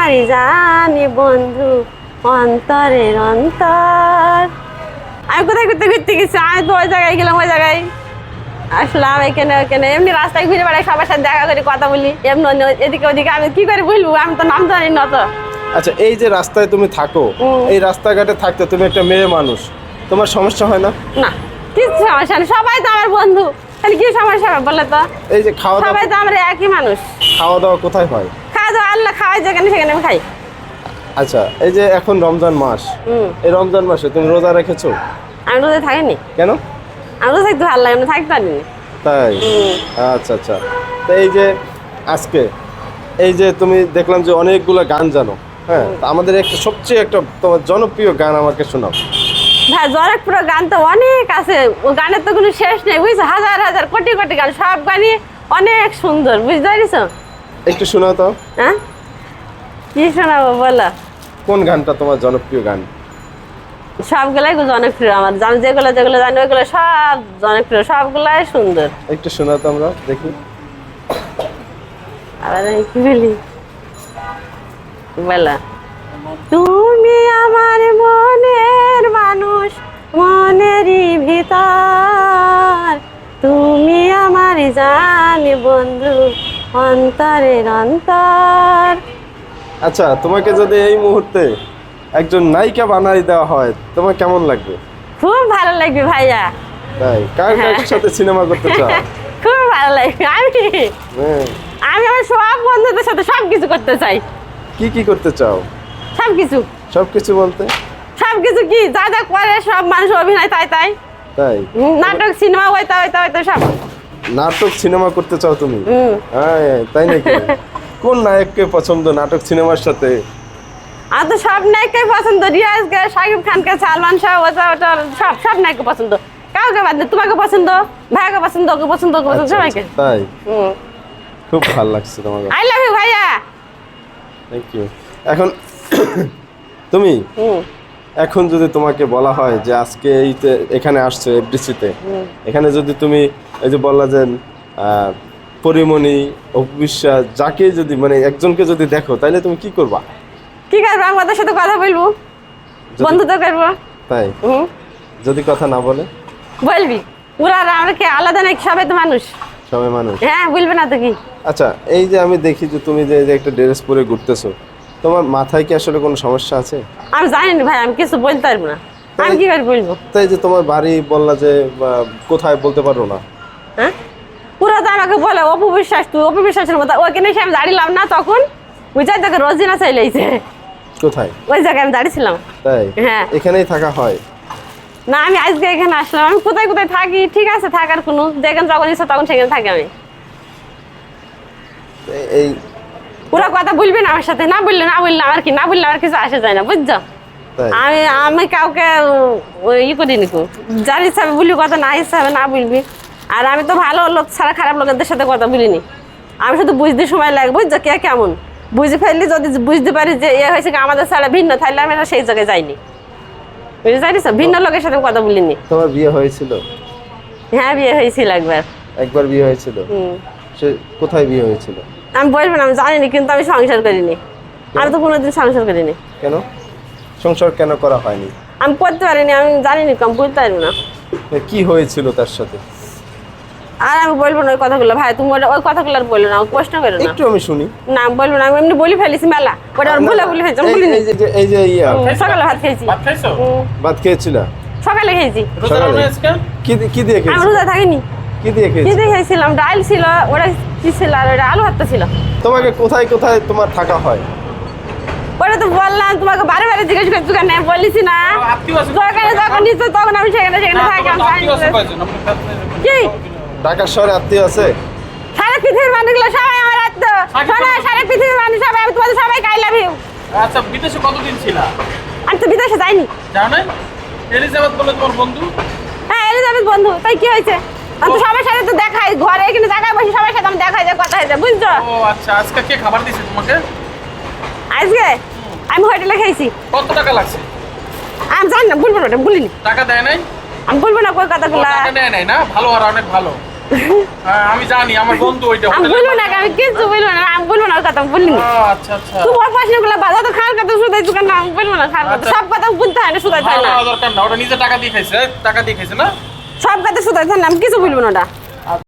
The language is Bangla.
আমারই জানি বন্ধু অন্তরের অন্তর। আমি কোথায় ঘুরতে ঘুরতে গেছি, আমি তো ওই জায়গায় গেলাম, ওই জায়গায় আসলাম, এখানে ওখানে এমনি রাস্তায় ঘুরে বেড়াই, সবার সাথে দেখা করি, কথা বলি, এমনি এদিকে ওদিকে। আমি কি করে বলবো, আমি তো নাম জানি না তো। আচ্ছা, এই যে রাস্তায় তুমি থাকো, এই রাস্তাঘাটে থাকতে তুমি একটা মেয়ে মানুষ, তোমার সমস্যা হয় না? না, কিছু সমস্যা নেই, সবাই তো আমার বন্ধু, তাহলে কি সমস্যা হবে বলে তো? এই যে খাওয়া দাওয়া, সবাই তো আমরা একই মানুষ। খাওয়া দাওয়া কোথায় হয়? খাওয়া দাওয়া আল্লাহ খাওয়াই, যেখানে সেখানে আমি খাই। আচ্ছা, এই যে এখন রমজান মাস, এই রমজান মাসে তুমি রোজা রেখেছো? আমি রোজা থাকিনি। কেন? আমি রোজা থাকতে ভালো লাগে না, থাকতে পারিনি। তাই? আচ্ছা আচ্ছা। তো এই যে আজকে এই যে তুমি দেখলাম যে অনেকগুলো গান জানো, হ্যাঁ, তো আমাদের একটা সবচেয়ে একটা তোমার জনপ্রিয় গান আমাকে শোনাও। ভাই জনকপুর গান তো অনেক আছে, ও গানের তো কোনো শেষ নেই, বুঝছো? হাজার হাজার কোটি কোটি গান, সব গানই অনেক সুন্দর, বুঝতে পারিস? একটু শোনাও তো। হ্যাঁ, কি শোনাবো বলো? কোন গানটা তোমার জনপ্রিয় গান? সবগুলাই জনপ্রিয় আমার, আমি যেগুলো যেগুলো জানি ওইগুলো সব জনপ্রিয়, সবগুলাই সুন্দর। একটু শোনাও তো আমরা দেখি। আবার আমি কি বলি বলো? তুমি আমার মনের মানুষ, মনেরই ভিতর, তুমি আমার জানি বন্ধু অন্তরের অন্তর। আচ্ছা, তোমাকে যদি এই মুহূর্তে একজন নায়িকা বানাই দেওয়া হয়, তোমার কেমন লাগবে? খুব ভালো লাগবে ভাইয়া। তাই? কার সাথে সিনেমা করতে চাও? খুব ভালো লাগবে। হ্যাঁ। আমি আমার সব বন্ধুদের সাথে সবকিছু করতে চাই। কি কি করতে চাও? সবকিছু। সবকিছু বলতে? সবকিছু কি যা যা করে সব মানুষ অভিনয়, তাই তাই। তাই? নাটক সিনেমা হইতে হইতে হইতে সব। নাটক সিনেমা করতে চাও তুমি? হ্যাঁ, তাই নাকি? কোন নায়ককে পছন্দ নাটক সিনেমার সাথে? আমার তো সব নায়ককে পছন্দ, রিয়াজকে, শাকিব খানকে, সালমান শাহ, ওটা ওটা সব সব নায়ককে পছন্দ। কাউকে বাদ নেই, তোমাকে পছন্দ, ভাইয়াকে পছন্দ, ওকে পছন্দ, ওকে পছন্দ, সবাইকে। তাই? খুব ভালো লাগছে তোমাকে। আই লাভ ইউ ভাইয়া। Thank you. এখন তুমি এখন যদি তোমাকে বলা হয় যে আজকে এইতে এখানে আসছো এফডিসিতে, এখানে যদি তুমি এই যে বললা যে পরিমণি, অপবিশ্বাস, যাকে যদি মানে একজনকে যদি দেখো, তাহলে তুমি কি করবা? কি করবো? আমি ওদের সাথে কথা বলবো, বন্ধুত্ব করবো। তাই? যদি কথা না বলে? বলবি। ওরা আমরা কি আলাদা নাকি? সবাই তো মানুষ। সবাই মানুষ। হ্যাঁ, বলবে না তো কি? আচ্ছা, এই যে আমি দেখি যে তুমি যে একটা ড্রেস পরে ঘুরতেছো, তোমার মাথায় কি আসলে কোনো সমস্যা আছে? আমি জানি না ভাই, আমি কিছু বলতে পারবো না। আমি কি করে বলবো? তাই যে তোমার বাড়ি বললা যে কোথায় বলতে পারো না? হ্যাঁ, পুরো তো আমাকে বলে অপবিশ্বাস, তুই অপবিশ্বাসের মতো। ওখানে এসে আমি দাঁড়িলাম না তখন, বুঝাই তোকে রোজিনা চাইলেইছে। কোথায়? ওই জায়গায় আমি দাঁড়িয়েছিলাম। তাই? হ্যাঁ। এখানেই থাকা হয়? না, আমি আজকে এখানে আসলাম। আমি কোথায় কোথায় থাকি, ঠিক আছে, থাকার কোনো, যেখানে যখন ইচ্ছা তখন সেখানে থাকি আমি। এই পুরো কথা বলবি না আমার সাথে, না বললে আমার কি, না বললে আমার কিছু আসে যায় না, বুঝছো? আমি আমি কাউকে ই করিনি, যার ইচ্ছা হবে বলবি কথা, না ইচ্ছা হবে না বলবি। আর আমি তো ভালো লোক ছাড়া খারাপ লোকেদের সাথে কথা বলিনি। আমি শুধু বুঝতে সময় লাগে, বুঝছো, কে কেমন বুঝে ফেললি, যদি বুঝতে পারি যে এ হয়েছে আমাদের ছাড়া ভিন্ন, তাহলে আমি সেই জায়গায় যাইনি, বুঝতে পারিস? ভিন্ন লোকের সাথে কথা বলিনি। তোমার বিয়ে হয়েছিল? হ্যাঁ, বিয়ে হয়েছিল একবার। একবার বিয়ে হয়েছিল? সে কোথায় বিয়ে হয়েছিল? আমি বলবো না, আমি জানিনি, কিন্তু আমি সংসার করিনি। আমি তো কোনোদিন সংসার করিনি। কেন সংসার কেন করা হয়নি? আমি করতে পারিনি, আমি জানিনি, আমি বলতে পারবো না কি হয়েছিল তার সাথে। আর আমি বলবো না ওই কথাগুলো। ভাই তুমি ওই কথাগুলো আর বললো না, প্রশ্ন করো না। একটু আমি শুনি। না, বলবো না, আমি এমনি বলি ফেলেছি মেলা, ওটা আর ভুলে ভুলে হয়েছে, আমি বলিনি। এই যে সকালে ভাত খেয়েছি। ভাত খেয়েছিল? সকালে খেয়েছি। কি দিয়ে খেয়েছি? আমি রোজা থাকিনি। কি দিয়ে খেয়েছি? কি দিয়ে খেয়েছিলাম? ডাল ছিল, ওটা কি ছিল, আর ওটা আলু ভাতটা ছিল। তোমাকে কোথায় কোথায় তোমার থাকা হয়? ওটা তো বললাম তোমাকে, বারে বারে জিজ্ঞেস করছি কেন, বলিছি না? সকালে যখন নিচ্ছ তখন আমি সেখানে থাকলাম। কি ঢাকা শহরে আত্মীয় আছে? সারা পৃথিবীর মানুষগুলো সবাই আমার আত্মীয়। শোনো, সারা পৃথিবীর মানুষ সবাই, আমি তোমাদের সবাইকে আই লাভ ইউ। আচ্ছা, বিদেশে কতদিন ছিলা? আমি তো বিদেশে যাইনি। জানো না এলিজাবেথ বলে তোমার বন্ধু? হ্যাঁ, এলিজাবেথ বন্ধু। তাই কি হয়েছে? আমি তো সবার সাথে তো দেখাই, ঘরে এখানে জায়গায় বসে সবার সাথে আমি দেখাই, কথা হয়েছে, বুঝছো? ও আচ্ছা, আজকে কে খাবার দিয়েছে তোমাকে? আজকে আমি হোটেলে খেয়েছি। কত টাকা লাগছে? আমি জানি না, বলবো না, ওটা বলিনি। টাকা দেয় নাই? আমি বলবো না কই কথাগুলো। টাকা দেয় নাই না? ভালো, আর অনেক ভালো। হ্যাঁ আমি জানি আমার বন্ধু ওইটা আমি হোটেলে বলবো না আমি কিছু বলবো না আমি বলবো না ওর কথা আমি বলিনি ও, আচ্ছা আচ্ছা তোমার প্রশ্নগুলো বাধা তো খাওয়ার কথা শুধাই দোকান না আমি বলবো না খাওয়ার কথা আচ্ছা। সব কথা বুঝতে হয় না শুধাই হয় না দরকার না ওটা নিজে টাকা দিয়ে খাইছে টাকা দিয়ে খাইছে না সব কথা শুধাই হয় না আমি কিছু বলবো না ওটা